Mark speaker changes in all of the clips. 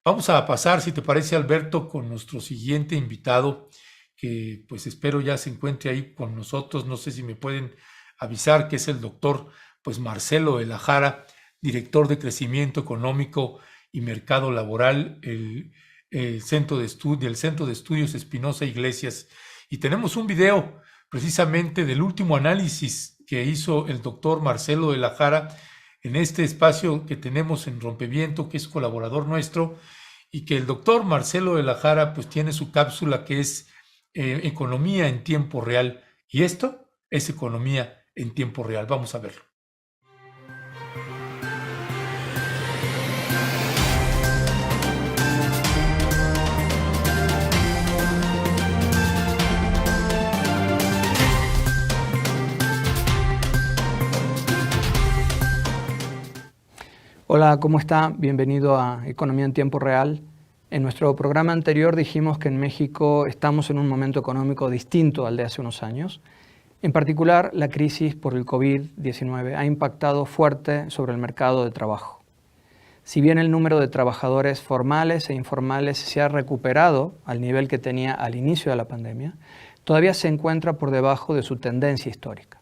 Speaker 1: Vamos a pasar, si te parece, Alberto, con nuestro siguiente invitado, que pues espero ya se encuentre ahí con nosotros. No sé si me pueden avisar, que es el doctor pues Marcelo de la Jara, director de Crecimiento Económico y Mercado Laboral, el Centro de Estudios Espinosa Iglesias. Y tenemos un video precisamente del último análisis que hizo el doctor Marcelo de la Jara en este espacio que tenemos en Rompeviento, que es colaborador nuestro, y que el doctor Marcelo de la Jara pues tiene su cápsula que es Economía en Tiempo Real. Y esto es Economía en Tiempo Real. Vamos a verlo.
Speaker 2: Hola, ¿cómo está? Bienvenido a Economía en Tiempo Real. En nuestro programa anterior dijimos que en México estamos en un momento económico distinto al de hace unos años. En particular, la crisis por el COVID-19 ha impactado fuerte sobre el mercado de trabajo. Si bien el número de trabajadores formales e informales se ha recuperado al nivel que tenía al inicio de la pandemia, todavía se encuentra por debajo de su tendencia histórica.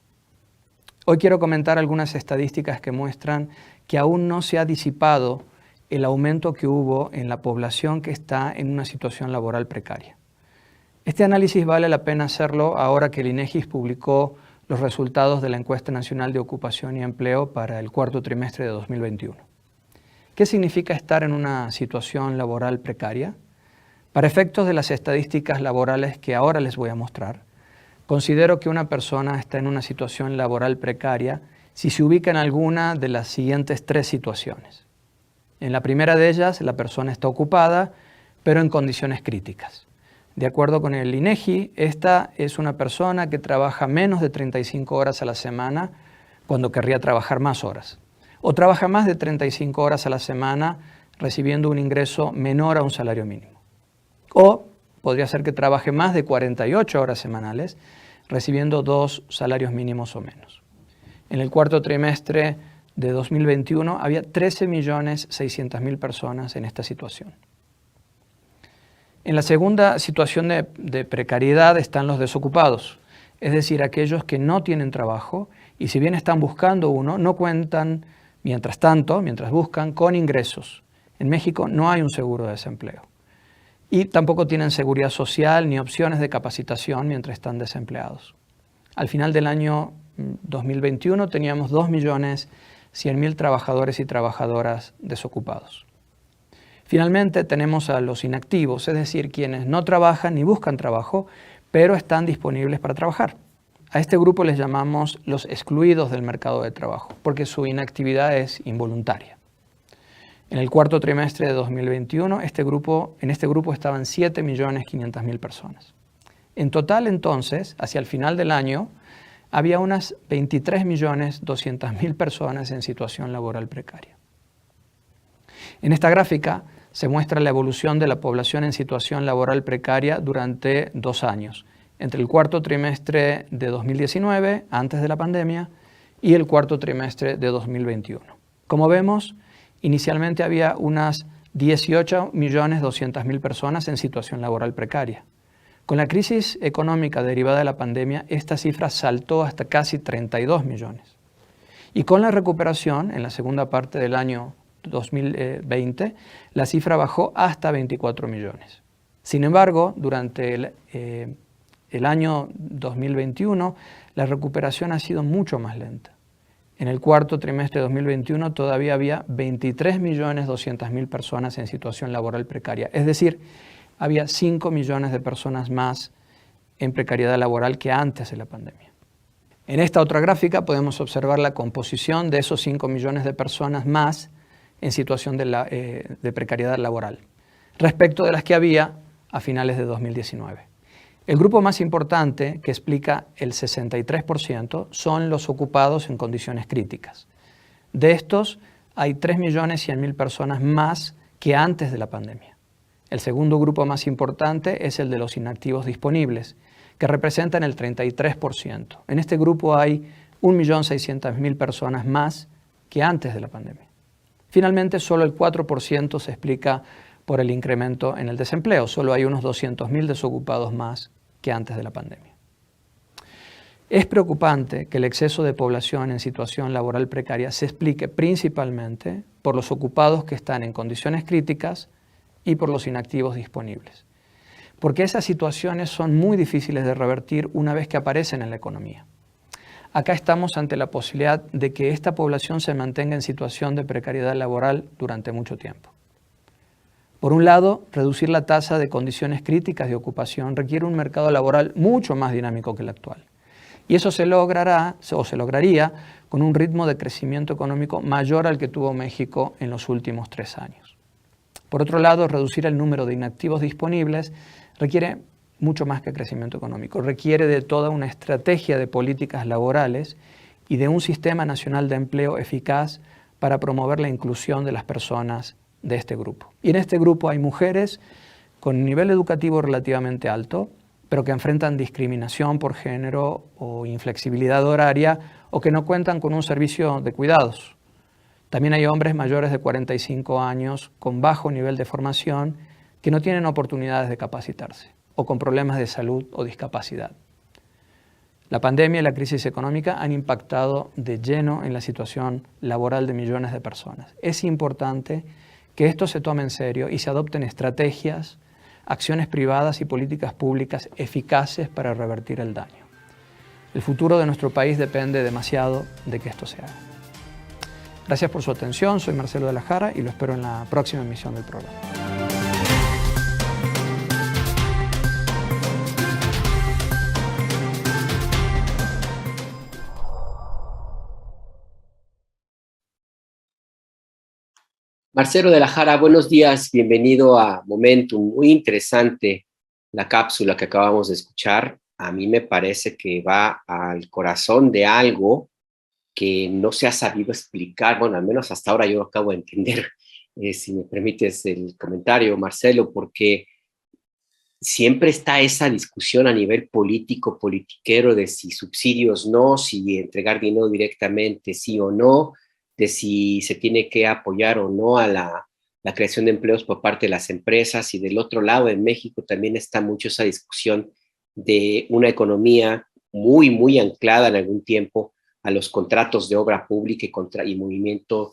Speaker 2: Hoy quiero comentar algunas estadísticas que muestran que aún no se ha disipado el aumento que hubo en la población que está en una situación laboral precaria. Este análisis vale la pena hacerlo ahora que el INEGI publicó los resultados de la Encuesta Nacional de Ocupación y Empleo para el cuarto trimestre de 2021. ¿Qué significa estar en una situación laboral precaria? Para efectos de las estadísticas laborales que ahora les voy a mostrar, considero que una persona está en una situación laboral precaria si se ubica en alguna de las siguientes tres situaciones. En la primera de ellas, la persona está ocupada, pero en condiciones críticas. De acuerdo con el INEGI, esta es una persona que trabaja menos de 35 horas a la semana cuando querría trabajar más horas, o trabaja más de 35 horas a la semana recibiendo un ingreso menor a un salario mínimo. O podría ser que trabaje más de 48 horas semanales recibiendo 2 salarios mínimos o menos. En el cuarto trimestre de 2021 había 13.600.000 personas en esta situación. En la segunda situación de precariedad están los desocupados, es decir, aquellos que no tienen trabajo y si bien están buscando uno, no cuentan, mientras buscan, con ingresos. En México no hay un seguro de desempleo y tampoco tienen seguridad social ni opciones de capacitación mientras están desempleados. Al final del año 2021 teníamos 2.100.000 trabajadores y trabajadoras desocupados. Finalmente tenemos a los inactivos, es decir, quienes no trabajan ni buscan trabajo, pero están disponibles para trabajar. A este grupo les llamamos los excluidos del mercado de trabajo, porque su inactividad es involuntaria. En el cuarto trimestre de 2021, en este grupo estaban 7.500.000 personas. En total, entonces, hacia el final del año, había unas 23.200.000 personas en situación laboral precaria. En esta gráfica se muestra la evolución de la población en situación laboral precaria durante 2 años, entre el cuarto trimestre de 2019, antes de la pandemia, y el cuarto trimestre de 2021. Como vemos, inicialmente había unas 18.200.000 personas en situación laboral precaria. Con la crisis económica derivada de la pandemia, esta cifra saltó hasta casi 32 millones. Y con la recuperación, en la segunda parte del año 2020, la cifra bajó hasta 24 millones. Sin embargo, durante el año 2021, la recuperación ha sido mucho más lenta. En el cuarto trimestre de 2021 todavía había 23.200.000 personas en situación laboral precaria, es decir, había 5 millones de personas más en precariedad laboral que antes de la pandemia. En esta otra gráfica podemos observar la composición de esos 5 millones de personas más en situación de precariedad laboral, respecto de las que había a finales de 2019. El grupo más importante, que explica el 63%, son los ocupados en condiciones críticas. De estos, hay 3.100.000 personas más que antes de la pandemia. El segundo grupo más importante es el de los inactivos disponibles, que representan el 33%. En este grupo hay 1.600.000 personas más que antes de la pandemia. Finalmente, solo el 4% se explica por el incremento en el desempleo. Solo hay unos 200.000 desocupados más que antes de la pandemia. Es preocupante que el exceso de población en situación laboral precaria se explique principalmente por los ocupados que están en condiciones críticas y por los inactivos disponibles, porque esas situaciones son muy difíciles de revertir una vez que aparecen en la economía. Acá estamos ante la posibilidad de que esta población se mantenga en situación de precariedad laboral durante mucho tiempo. Por un lado, reducir la tasa de condiciones críticas de ocupación requiere un mercado laboral mucho más dinámico que el actual. Y eso se lograría con un ritmo de crecimiento económico mayor al que tuvo México en los últimos 3 años. Por otro lado, reducir el número de inactivos disponibles requiere mucho más que crecimiento económico. Requiere de toda una estrategia de políticas laborales y de un sistema nacional de empleo eficaz para promover la inclusión de las personas de este grupo. Y en este grupo hay mujeres con un nivel educativo relativamente alto, pero que enfrentan discriminación por género o inflexibilidad horaria o que no cuentan con un servicio de cuidados. También hay hombres mayores de 45 años con bajo nivel de formación que no tienen oportunidades de capacitarse o con problemas de salud o discapacidad. La pandemia y la crisis económica han impactado de lleno en la situación laboral de millones de personas. Es importante que esto se tome en serio y se adopten estrategias, acciones privadas y políticas públicas eficaces para revertir el daño. El futuro de nuestro país depende demasiado de que esto se haga. Gracias por su atención, soy Marcelo de la Jara y lo espero en la próxima emisión del programa.
Speaker 3: Marcelo de la Jara, buenos días, bienvenido a Momentum. Muy interesante la cápsula que acabamos de escuchar. A mí me parece que va al corazón de algo que no se ha sabido explicar. Bueno, al menos hasta ahora yo lo acabo de entender, si me permites el comentario, Marcelo, porque siempre está esa discusión a nivel político, politiquero, de si subsidios no, si entregar dinero directamente sí o no, de si se tiene que apoyar o no a la creación de empleos por parte de las empresas. Y del otro lado, en México también está mucho esa discusión de una economía muy, muy anclada en algún tiempo a los contratos de obra pública y movimiento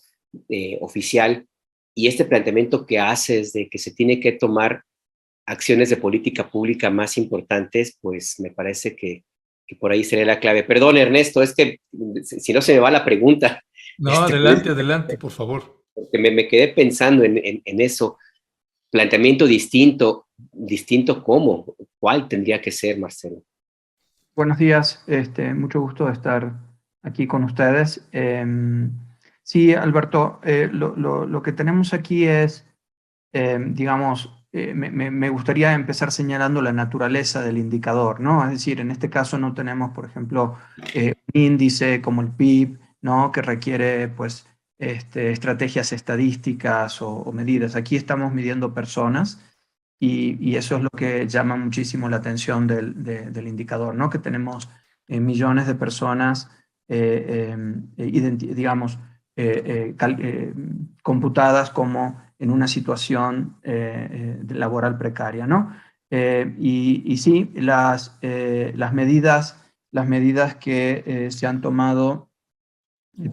Speaker 3: oficial. Y este planteamiento que haces de que se tiene que tomar acciones de política pública más importantes, pues me parece que por ahí sería la clave. Perdón, Ernesto, es que si no se me va la pregunta.
Speaker 1: No, adelante, por favor.
Speaker 3: Porque me quedé pensando en eso. Planteamiento distinto ¿cómo? ¿Cuál tendría que ser, Marcelo?
Speaker 2: Buenos días, mucho gusto de estar aquí con ustedes. Sí, Alberto, lo que tenemos aquí es, me gustaría empezar señalando la naturaleza del indicador, ¿no? Es decir, en este caso no tenemos, por ejemplo, un índice como el PIB, ¿no? Que requiere, pues, estrategias estadísticas o medidas. Aquí estamos midiendo personas y eso es lo que llama muchísimo la atención del indicador, ¿no? Que tenemos millones de personas, computadas como en una situación laboral precaria, ¿no? Y sí, las medidas que se han tomado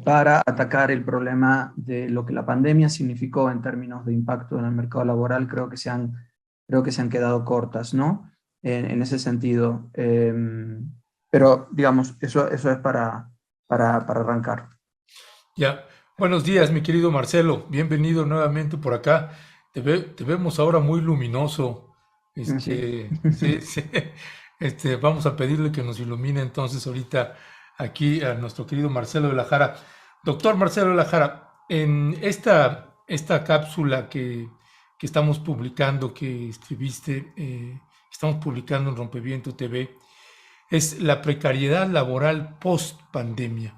Speaker 2: para atacar el problema de lo que la pandemia significó en términos de impacto en el mercado laboral, creo que se han quedado cortas, ¿no? En ese sentido. Pero, digamos, eso es para arrancar.
Speaker 1: Ya, buenos días, mi querido Marcelo. Bienvenido nuevamente por acá. Te vemos ahora muy luminoso.
Speaker 2: Sí.
Speaker 1: Sí, sí. Vamos a pedirle que nos ilumine entonces ahorita aquí a nuestro querido Marcelo de la Jara. Doctor Marcelo de la Jara, en esta cápsula que estamos publicando, que escribiste, estamos publicando en Rompeviento TV, es la precariedad laboral post pandemia.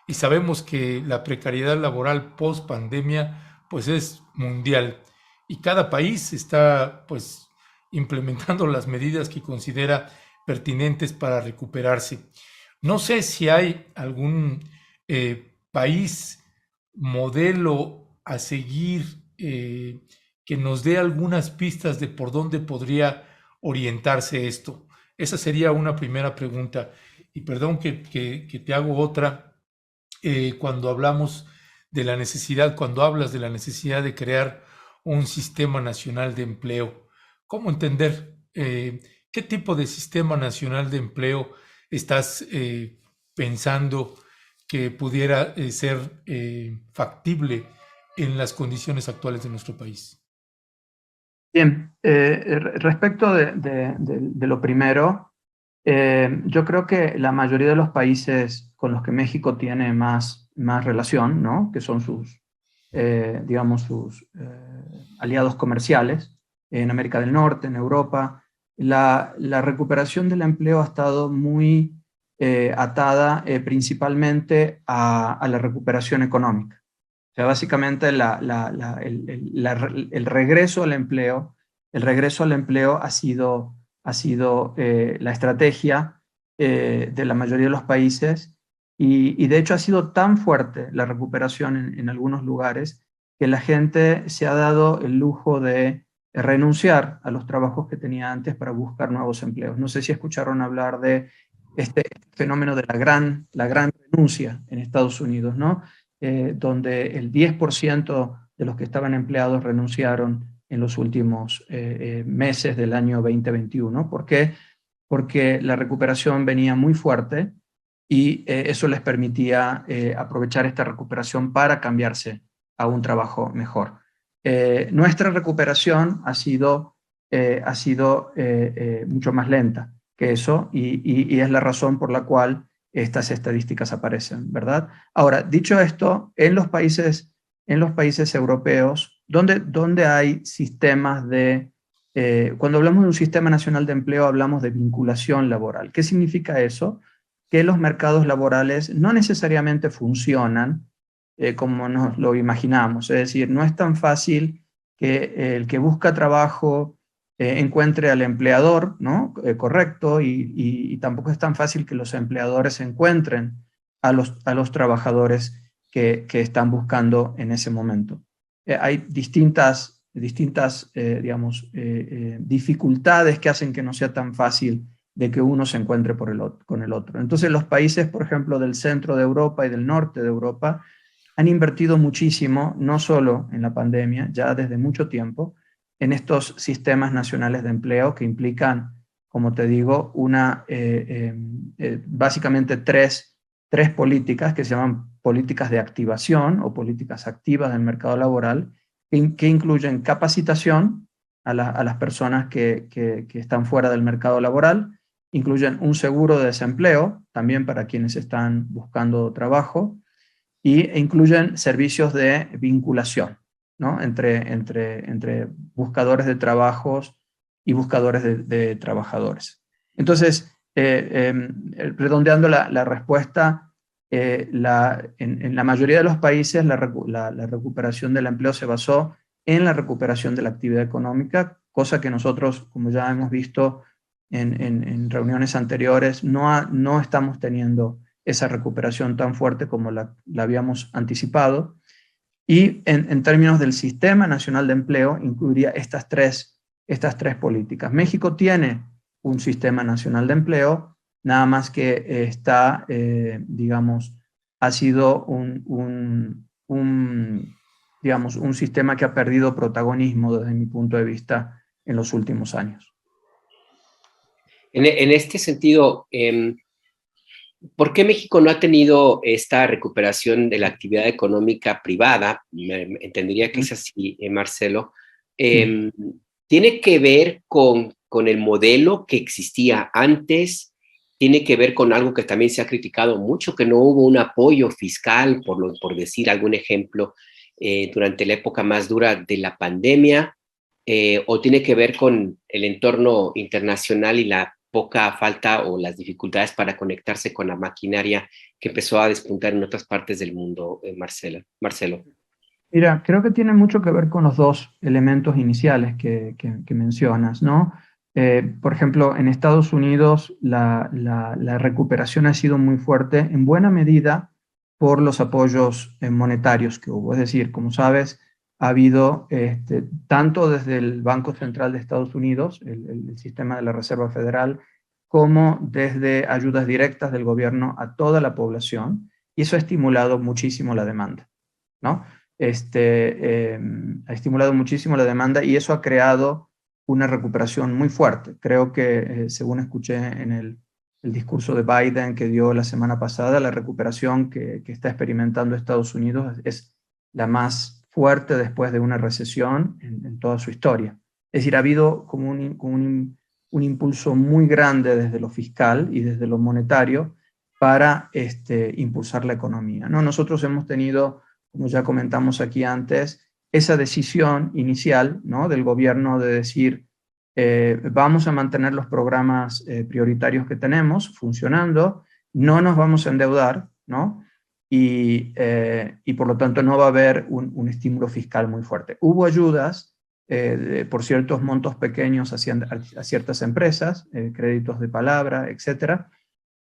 Speaker 1: Y sabemos que la precariedad laboral post pandemia pues es mundial y cada país está pues implementando las medidas que considera pertinentes para recuperarse. No sé si hay algún país modelo a seguir que nos dé algunas pistas de por dónde podría orientarse esto. Esa sería una primera pregunta. Y perdón que te hago otra. Cuando hablamos de la necesidad, cuando hablas de la necesidad de crear un sistema nacional de empleo, ¿cómo entender qué tipo de sistema nacional de empleo estás pensando que pudiera ser factible en las condiciones actuales de nuestro país?
Speaker 2: Bien, respecto de lo primero, yo creo que la mayoría de los países con los que México tiene más relación, ¿no? Que son sus, digamos, sus aliados comerciales en América del Norte, en Europa, la recuperación del empleo ha estado muy atada principalmente a la recuperación económica. O sea, básicamente el regreso al empleo, ha sido la estrategia de la mayoría de los países y de hecho ha sido tan fuerte la recuperación en algunos lugares que la gente se ha dado el lujo de renunciar a los trabajos que tenía antes para buscar nuevos empleos. No sé si escucharon hablar de este fenómeno de la gran renuncia en Estados Unidos, ¿no? Donde el 10% de los que estaban empleados renunciaron en los últimos meses del año 2021. ¿Por qué? Porque la recuperación venía muy fuerte y eso les permitía aprovechar esta recuperación para cambiarse a un trabajo mejor. Nuestra recuperación ha sido mucho más lenta que eso y es la razón por la cual estas estadísticas aparecen, ¿verdad? Ahora, dicho esto, en los países europeos, donde hay sistemas de... cuando hablamos de un sistema nacional de empleo, hablamos de vinculación laboral. ¿Qué significa eso? Que los mercados laborales no necesariamente funcionan como nos lo imaginamos. Es decir, no es tan fácil que el que busca trabajo encuentre al empleador, ¿no? Correcto, y tampoco es tan fácil que los empleadores encuentren a los trabajadores que están buscando en ese momento. Hay distintas digamos, dificultades que hacen que no sea tan fácil de que uno se encuentre con el otro. Entonces los países, por ejemplo, del centro de Europa y del norte de Europa, han invertido muchísimo, no solo en la pandemia, ya desde mucho tiempo, en estos sistemas nacionales de empleo que implican, como te digo, básicamente tres políticas que se llaman políticas de activación o políticas activas del mercado laboral, que incluyen capacitación a las personas que están fuera del mercado laboral, incluyen un seguro de desempleo, también para quienes están buscando trabajo, e incluyen servicios de vinculación, ¿no? entre buscadores de trabajos y buscadores de trabajadores. Entonces, redondeando la respuesta, en la mayoría de los países la recuperación del empleo se basó en la recuperación de la actividad económica, cosa que nosotros, como ya hemos visto en reuniones anteriores, no estamos teniendo esa recuperación tan fuerte como la habíamos anticipado. Y en términos del Sistema Nacional de Empleo, incluiría estas tres políticas. México tiene un Sistema Nacional de Empleo, nada más que está, digamos, ha sido digamos, un sistema que ha perdido protagonismo desde mi punto de vista en los últimos años.
Speaker 3: En este sentido, ¿por qué México no ha tenido esta recuperación de la actividad económica privada? Entendería que es así, Marcelo. ¿Tiene que ver con el modelo que existía antes? ¿Tiene que ver con algo que también se ha criticado mucho, que no hubo un apoyo fiscal, por decir algún ejemplo, durante la época más dura de la pandemia? ¿O tiene que ver con el entorno internacional y la poca falta o las dificultades para conectarse con la maquinaria que empezó a despuntar en otras partes del mundo, Marcelo?
Speaker 2: Mira, creo que tiene mucho que ver con los dos elementos iniciales que mencionas, ¿no? Por ejemplo, en Estados Unidos la recuperación ha sido muy fuerte, en buena medida por los apoyos monetarios que hubo. Es decir, como sabes, ha habido, tanto desde el Banco Central de Estados Unidos, el sistema de la Reserva Federal, como desde ayudas directas del gobierno a toda la población, y eso ha estimulado muchísimo la demanda, ¿no? Ha estimulado muchísimo la demanda y eso ha creado una recuperación muy fuerte. Creo que, según escuché en el discurso de Biden que dio la semana pasada, la recuperación que está experimentando Estados Unidos es la más fuerte después de una recesión en toda su historia. Es decir, ha habido como un impulso muy grande desde lo fiscal y desde lo monetario para impulsar la economía, ¿no? Nosotros hemos tenido, como ya comentamos aquí antes, esa decisión inicial, ¿no?, del gobierno de decir, vamos a mantener los programas prioritarios que tenemos funcionando, no nos vamos a endeudar, ¿no? Y por lo tanto no va a haber un estímulo fiscal muy fuerte. Hubo ayudas por ciertos montos pequeños a ciertas empresas, créditos de palabra, etcétera,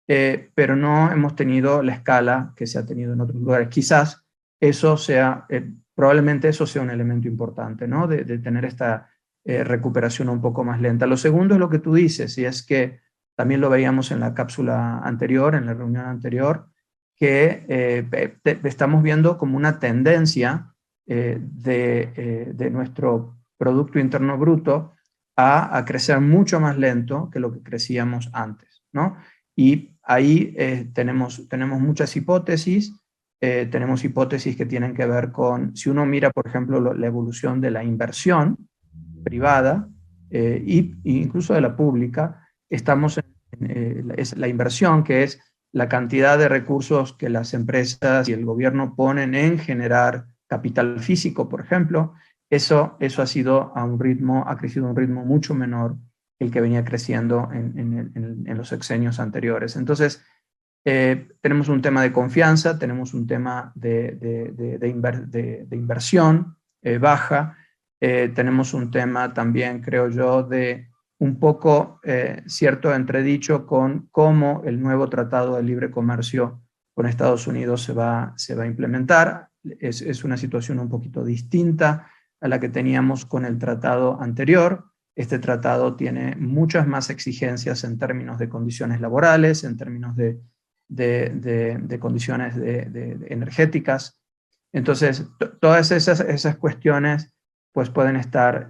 Speaker 2: pero no hemos tenido la escala que se ha tenido en otros lugares. Quizás eso sea, probablemente eso sea un elemento importante, ¿no?, de tener esta recuperación un poco más lenta. Lo segundo es lo que tú dices, y es que también lo veíamos en la cápsula anterior, en la reunión anterior, que estamos viendo como una tendencia de nuestro Producto Interno Bruto a crecer mucho más lento que lo que crecíamos antes, ¿no? Y ahí tenemos muchas hipótesis. Tenemos hipótesis que tienen que ver con, si uno mira, por ejemplo, la evolución de la inversión privada e incluso de la pública, estamos es la inversión, que es la cantidad de recursos que las empresas y el gobierno ponen en generar capital físico, por ejemplo. Eso ha sido ha crecido a un ritmo mucho menor que el que venía creciendo en los sexenios anteriores. Entonces, tenemos un tema de confianza, tenemos un tema de inversión baja, tenemos un tema también, creo yo, de un poco cierto entredicho con cómo el nuevo Tratado de Libre Comercio con Estados Unidos se va a implementar. Es una situación un poquito distinta a la que teníamos con el tratado anterior. Este tratado tiene muchas más exigencias en términos de condiciones laborales, en términos de condiciones energéticas. Entonces, todas esas cuestiones pues pueden estar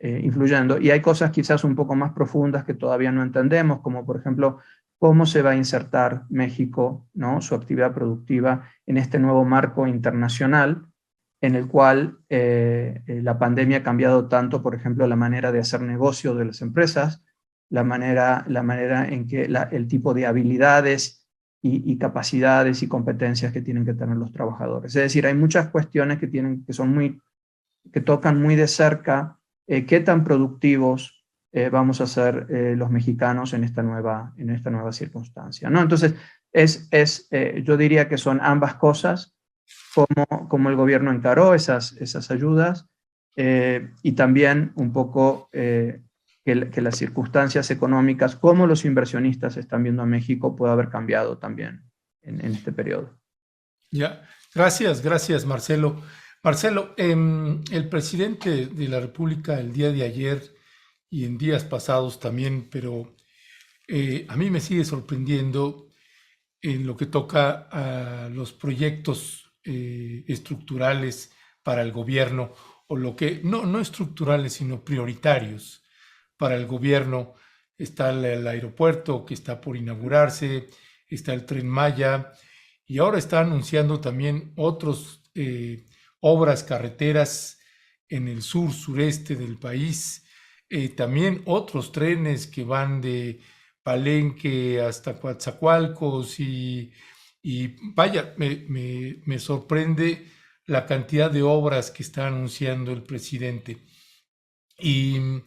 Speaker 2: influyendo. Y hay cosas quizás un poco más profundas que todavía no entendemos, como por ejemplo, cómo se va a insertar México, ¿no?, su actividad productiva en este nuevo marco internacional en el cual la pandemia ha cambiado tanto, por ejemplo, la manera de hacer negocio de las empresas, la manera en que el tipo de habilidades y capacidades y competencias que tienen que tener los trabajadores. Es decir, hay muchas cuestiones que tocan muy de cerca qué tan productivos vamos a ser los mexicanos en esta nueva circunstancia, ¿no? Entonces, yo diría que son ambas cosas, cómo el gobierno encaró esas ayudas y también un poco que las circunstancias económicas, cómo los inversionistas están viendo a México, puede haber cambiado también en este periodo.
Speaker 1: Ya, gracias, Marcelo. Marcelo, el presidente de la República el día de ayer y en días pasados también, pero a mí me sigue sorprendiendo en lo que toca a los proyectos estructurales para el gobierno, o lo que, no estructurales, sino prioritarios para el gobierno. Está el aeropuerto que está por inaugurarse, está el Tren Maya, y ahora está anunciando también otras obras carreteras en el sureste del país, también otros trenes que van de Palenque hasta Coatzacoalcos y vaya, me sorprende la cantidad de obras que está anunciando el presidente. Y el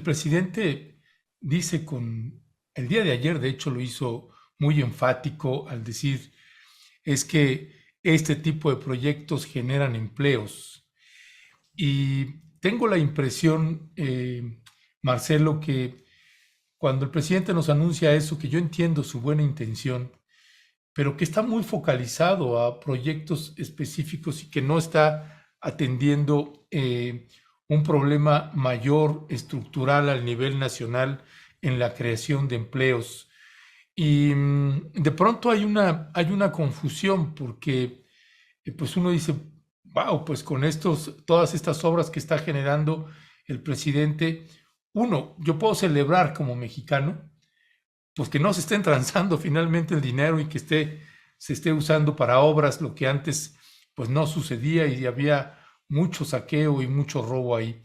Speaker 1: presidente dice el día de ayer, de hecho, lo hizo muy enfático al decir, es que este tipo de proyectos generan empleos. Y tengo la impresión, Marcelo, que cuando el presidente nos anuncia eso, que yo entiendo su buena intención, pero que está muy focalizado a proyectos específicos y que no está atendiendo un problema mayor, estructural al nivel nacional en la creación de empleos. Y de pronto hay una confusión porque pues uno dice, wow, pues con todas estas obras que está generando el presidente, yo puedo celebrar como mexicano, pues que no se estén transando finalmente el dinero y que se esté usando para obras, lo que antes pues no sucedía y había mucho saqueo y mucho robo ahí.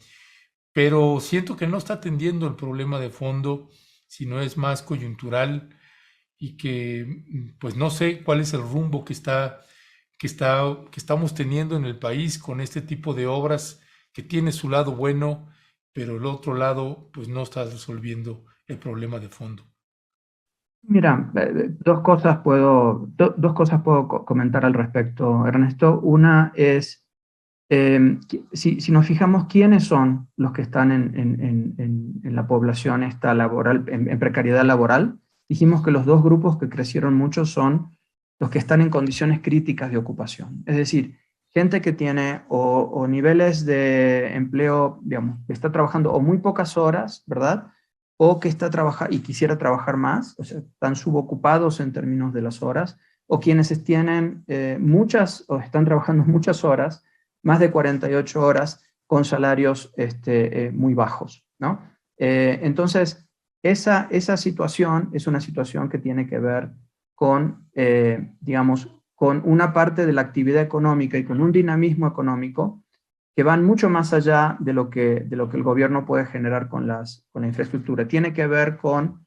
Speaker 1: Pero siento que no está atendiendo el problema de fondo, sino es más coyuntural y que pues no sé cuál es el rumbo que estamos teniendo en el país con este tipo de obras que tiene su lado bueno, pero el otro lado pues no está resolviendo el problema de fondo.
Speaker 2: Mira, dos cosas puedo comentar al respecto, Ernesto. Una es, si nos fijamos quiénes son los que están en la población esta laboral, en precariedad laboral, dijimos que los dos grupos que crecieron mucho son los que están en condiciones críticas de ocupación. Es decir, gente que tiene o niveles de empleo, digamos, que está trabajando o muy pocas horas, ¿verdad? O que está trabajando y quisiera trabajar más, o sea, están subocupados en términos de las horas, o quienes tienen muchas o están trabajando muchas horas, más de 48 horas, con salarios muy bajos, ¿no? Entonces, esa situación es una situación que tiene que ver con, digamos, con una parte de la actividad económica y con un dinamismo económico que van mucho más allá de lo que el gobierno puede generar con la infraestructura. Tiene que ver con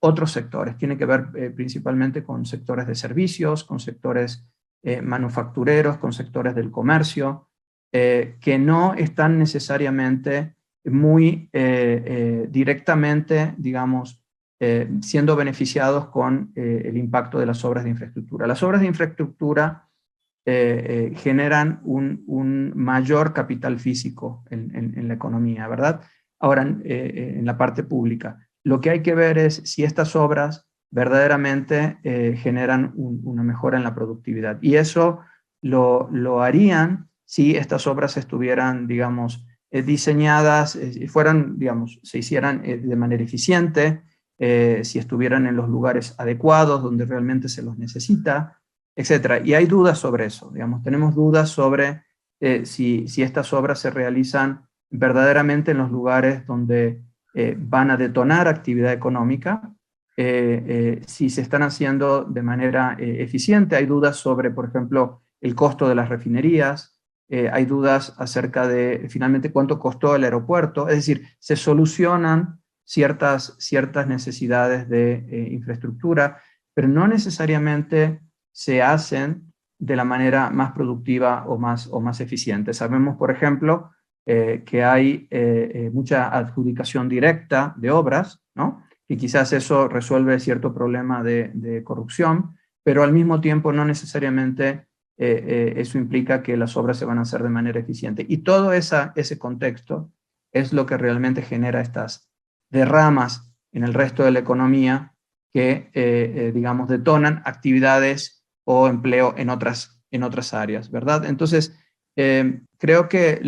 Speaker 2: otros sectores, tiene que ver principalmente con sectores de servicios, con sectores manufactureros, con sectores del comercio, que no están necesariamente muy directamente, digamos, siendo beneficiados con el impacto de las obras de infraestructura. Las obras de infraestructura generan un mayor capital físico en la economía, ¿verdad? Ahora, en la parte pública. Lo que hay que ver es si estas obras verdaderamente generan una mejora en la productividad. Y eso lo harían si estas obras estuvieran, digamos, diseñadas, fueran, digamos, se hicieran de manera eficiente, si estuvieran en los lugares adecuados, donde realmente se los necesita, etcétera. Y hay dudas sobre eso, digamos, tenemos dudas sobre si estas obras se realizan verdaderamente en los lugares donde van a detonar actividad económica, si se están haciendo de manera eficiente. Hay dudas sobre, por ejemplo, el costo de las refinerías, hay dudas acerca de finalmente cuánto costó el aeropuerto, es decir, se solucionan ciertas necesidades de infraestructura, pero no necesariamente se hacen de la manera más productiva o más eficiente. Sabemos, por ejemplo, que hay mucha adjudicación directa de obras, ¿no? Y quizás eso resuelve cierto problema de corrupción, pero al mismo tiempo no necesariamente eso implica que las obras se van a hacer de manera eficiente. Y todo ese contexto es lo que realmente genera estas derramas en el resto de la economía que, digamos, detonan actividades o empleo en otras áreas, ¿verdad? Entonces, creo que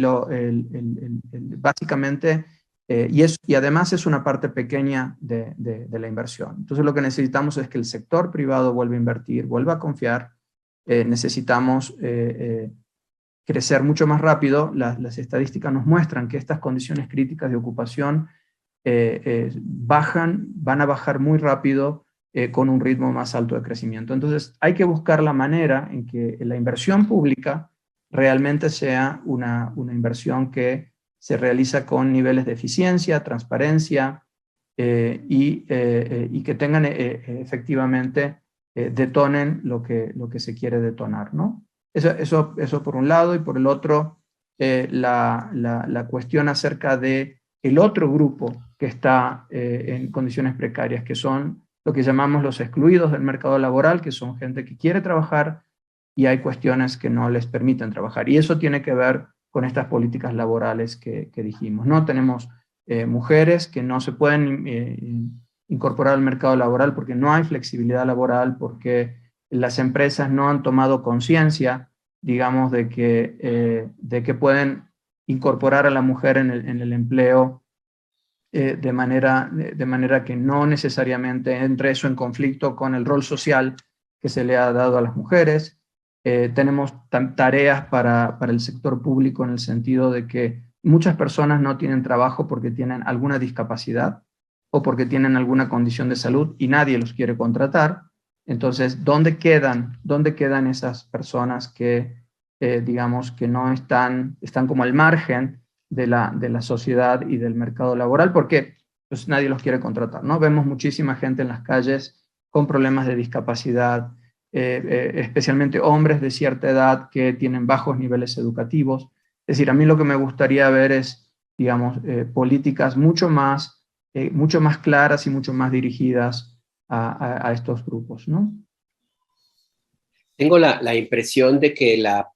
Speaker 2: básicamente, y además es una parte pequeña de la inversión. Entonces, lo que necesitamos es que el sector privado vuelva a invertir, vuelva a confiar. Necesitamos crecer mucho más rápido. Las estadísticas nos muestran que estas condiciones críticas de ocupación van a bajar muy rápido con un ritmo más alto de crecimiento. Entonces, hay que buscar la manera en que la inversión pública realmente sea una inversión que se realiza con niveles de eficiencia, transparencia y que tengan efectivamente, detonen lo que se quiere detonar, ¿no? Eso por un lado, y por el otro, la cuestión acerca de el otro grupo que está en condiciones precarias, que son lo que llamamos los excluidos del mercado laboral, que son gente que quiere trabajar y hay cuestiones que no les permiten trabajar. Y eso tiene que ver con estas políticas laborales que dijimos, ¿no? Tenemos mujeres que no se pueden incorporar al mercado laboral porque no hay flexibilidad laboral, porque las empresas no han tomado conciencia, digamos, de que pueden incorporar a la mujer en el empleo de manera que no necesariamente entre eso en conflicto con el rol social que se le ha dado a las mujeres. Tenemos tareas para el sector público en el sentido de que muchas personas no tienen trabajo porque tienen alguna discapacidad o porque tienen alguna condición de salud y nadie los quiere contratar. Entonces, ¿dónde quedan esas personas que, digamos, que no están como al margen de la sociedad y del mercado laboral? Porque pues, nadie los quiere contratar, ¿no? Vemos muchísima gente en las calles con problemas de discapacidad, especialmente hombres de cierta edad que tienen bajos niveles educativos. Es decir, a mí lo que me gustaría ver es, digamos, políticas mucho más claras y mucho más dirigidas a estos grupos, ¿no?
Speaker 3: Tengo la impresión de que la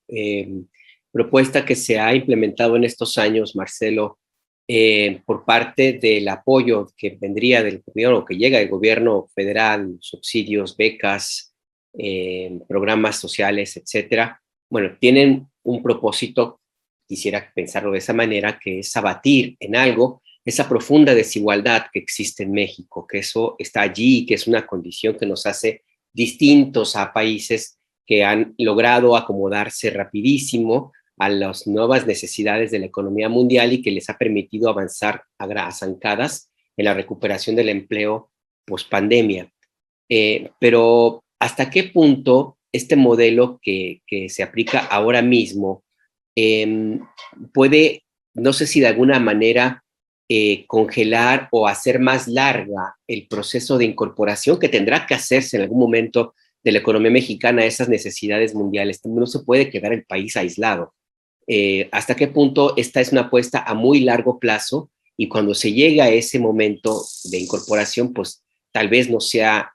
Speaker 3: propuesta que se ha implementado en estos años, Marcelo, por parte del apoyo que vendría del gobierno, que llega del gobierno federal, subsidios, becas, programas sociales, etcétera, bueno, tienen un propósito, quisiera pensarlo de esa manera, que es abatir en algo esa profunda desigualdad que existe en México, que eso está allí, que es una condición que nos hace distintos a países que han logrado acomodarse rapidísimo a las nuevas necesidades de la economía mundial y que les ha permitido avanzar a zancadas en la recuperación del empleo post-pandemia. Pero ¿hasta qué punto este modelo que se aplica ahora mismo puede, no sé si de alguna manera, congelar o hacer más larga el proceso de incorporación que tendrá que hacerse en algún momento de la economía mexicana a esas necesidades mundiales? No se puede quedar el país aislado. ¿Hasta qué punto esta es una apuesta a muy largo plazo? Y cuando se llega a ese momento de incorporación, pues tal vez no sea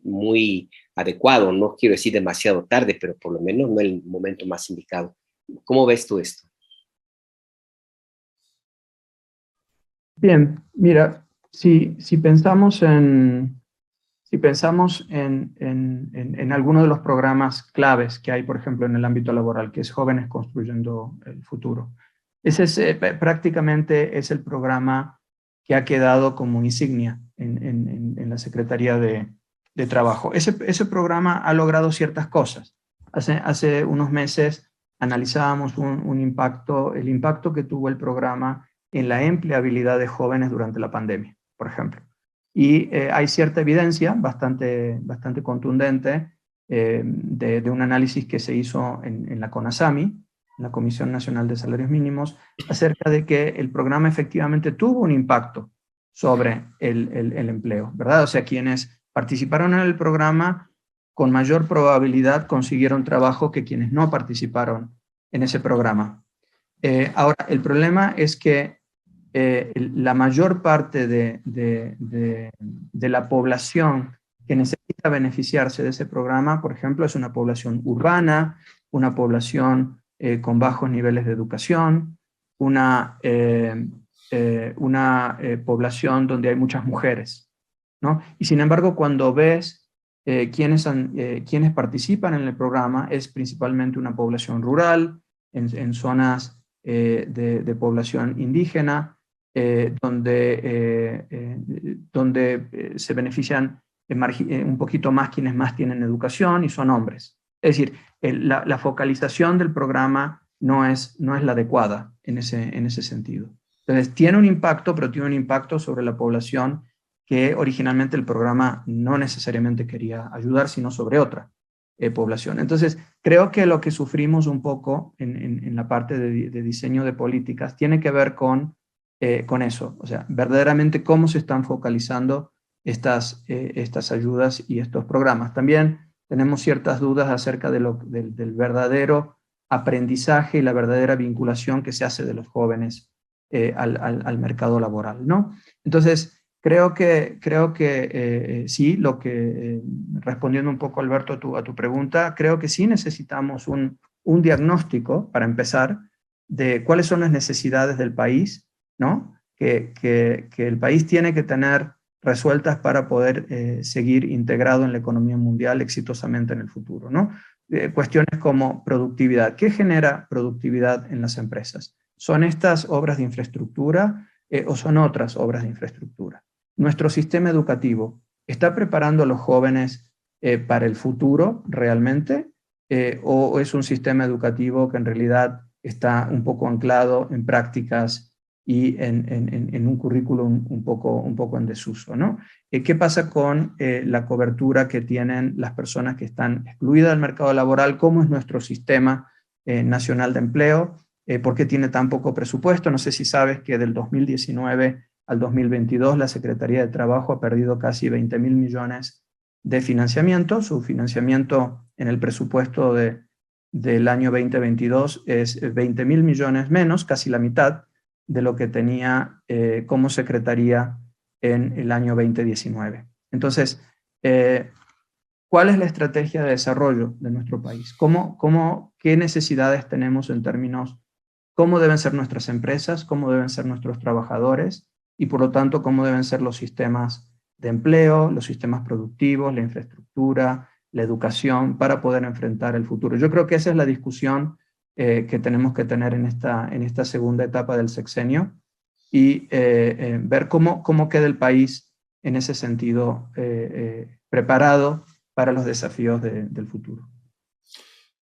Speaker 3: muy adecuado, no quiero decir demasiado tarde, pero por lo menos no el momento más indicado. ¿Cómo ves tú esto?
Speaker 2: Bien, mira, si pensamos en alguno de los programas claves que hay, por ejemplo, en el ámbito laboral, que es Jóvenes Construyendo el Futuro, ese es, prácticamente es el programa que ha quedado como insignia en la Secretaría de Trabajo. Ese programa ha logrado ciertas cosas. Hace unos meses analizábamos el impacto que tuvo el programa en la empleabilidad de jóvenes durante la pandemia, por ejemplo. Y hay cierta evidencia bastante contundente de un análisis que se hizo en la CONASAMI, la Comisión Nacional de Salarios Mínimos, acerca de que el programa efectivamente tuvo un impacto sobre el empleo, ¿verdad? O sea, quienes participaron en el programa con mayor probabilidad consiguieron trabajo que quienes no participaron en ese programa. Ahora, el problema es que la mayor parte de la población que necesita beneficiarse de ese programa, por ejemplo, es una población urbana, una población con bajos niveles de educación, una población donde hay muchas mujeres, ¿no? Y sin embargo, cuando ves quienes participan en el programa, es principalmente una población rural, en zonas de población indígena, donde se benefician un poquito más quienes más tienen educación y son hombres. Es decir, la focalización del programa no es la adecuada en ese sentido. Entonces, tiene un impacto, pero tiene un impacto sobre la población que originalmente el programa no necesariamente quería ayudar, sino sobre otra población. Entonces, creo que lo que sufrimos un poco en la parte de diseño de políticas tiene que ver con eso, o sea, verdaderamente cómo se están focalizando estas ayudas y estos programas. También tenemos ciertas dudas acerca del verdadero aprendizaje y la verdadera vinculación que se hace de los jóvenes al mercado laboral, ¿no? Entonces, creo que sí, respondiendo un poco, Alberto, a tu pregunta, creo que sí necesitamos un diagnóstico, para empezar, de cuáles son las necesidades del país, ¿no? Que el país tiene que tener resueltas para poder seguir integrado en la economía mundial exitosamente en el futuro, ¿no? Cuestiones como productividad. ¿Qué genera productividad en las empresas? ¿Son estas obras de infraestructura o son otras obras de infraestructura? Nuestro sistema educativo está preparando a los jóvenes para el futuro realmente, o es un sistema educativo que en realidad está un poco anclado en prácticas y en un currículum un poco en desuso, ¿no? ¿Qué pasa con la cobertura que tienen las personas que están excluidas del mercado laboral? ¿Cómo es nuestro sistema nacional de empleo? ¿Por qué tiene tan poco presupuesto? No sé si sabes que del 2019 al 2022 la Secretaría de Trabajo ha perdido casi 20.000 millones de financiamiento. Su financiamiento en el presupuesto del año 2022 es 20.000 millones menos, casi la mitad de lo que tenía como secretaría en el año 2019. Entonces, ¿cuál es la estrategia de desarrollo de nuestro país? ¿Qué necesidades tenemos en términos, cómo deben ser nuestras empresas, cómo deben ser nuestros trabajadores y por lo tanto cómo deben ser los sistemas de empleo, los sistemas productivos, la infraestructura, la educación para poder enfrentar el futuro? Yo creo que esa es la discusión que tenemos que tener en esta segunda etapa del sexenio y ver cómo queda el país en ese sentido preparado para los desafíos del futuro.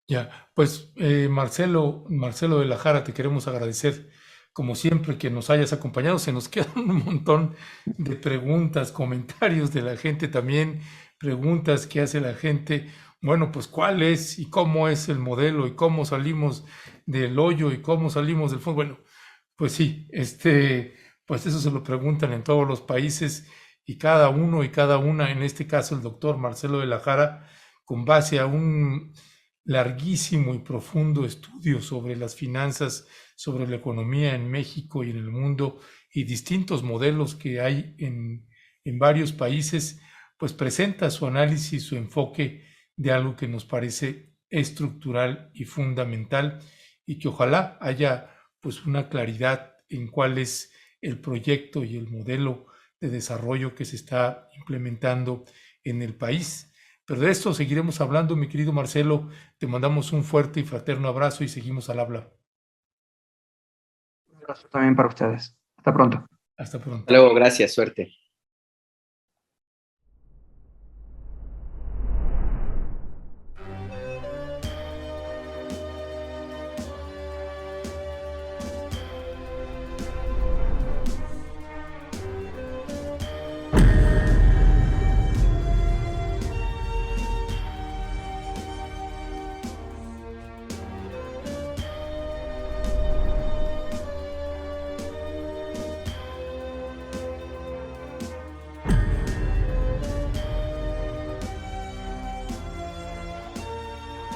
Speaker 1: Ya, pues Marcelo de la Jara, te queremos agradecer como siempre que nos hayas acompañado. Se nos quedan un montón de preguntas, comentarios de la gente también, preguntas que hace la gente. Bueno, pues cuál es y cómo es el modelo y cómo salimos del hoyo y cómo salimos del fondo. Bueno, pues sí, pues eso se lo preguntan en todos los países y cada uno y cada una, en este caso el doctor Marcelo de la Jara, con base a un larguísimo y profundo estudio sobre las finanzas, sobre la economía en México y en el mundo y distintos modelos que hay en varios países, pues presenta su análisis, su enfoque de algo que nos parece estructural y fundamental y que ojalá haya pues una claridad en cuál es el proyecto y el modelo de desarrollo que se está implementando en el país. Pero de esto seguiremos hablando, mi querido Marcelo. Te mandamos un fuerte y fraterno abrazo y seguimos al habla.
Speaker 2: Un abrazo también para ustedes. Hasta pronto.
Speaker 1: Hasta pronto.
Speaker 3: Hasta luego, gracias, suerte.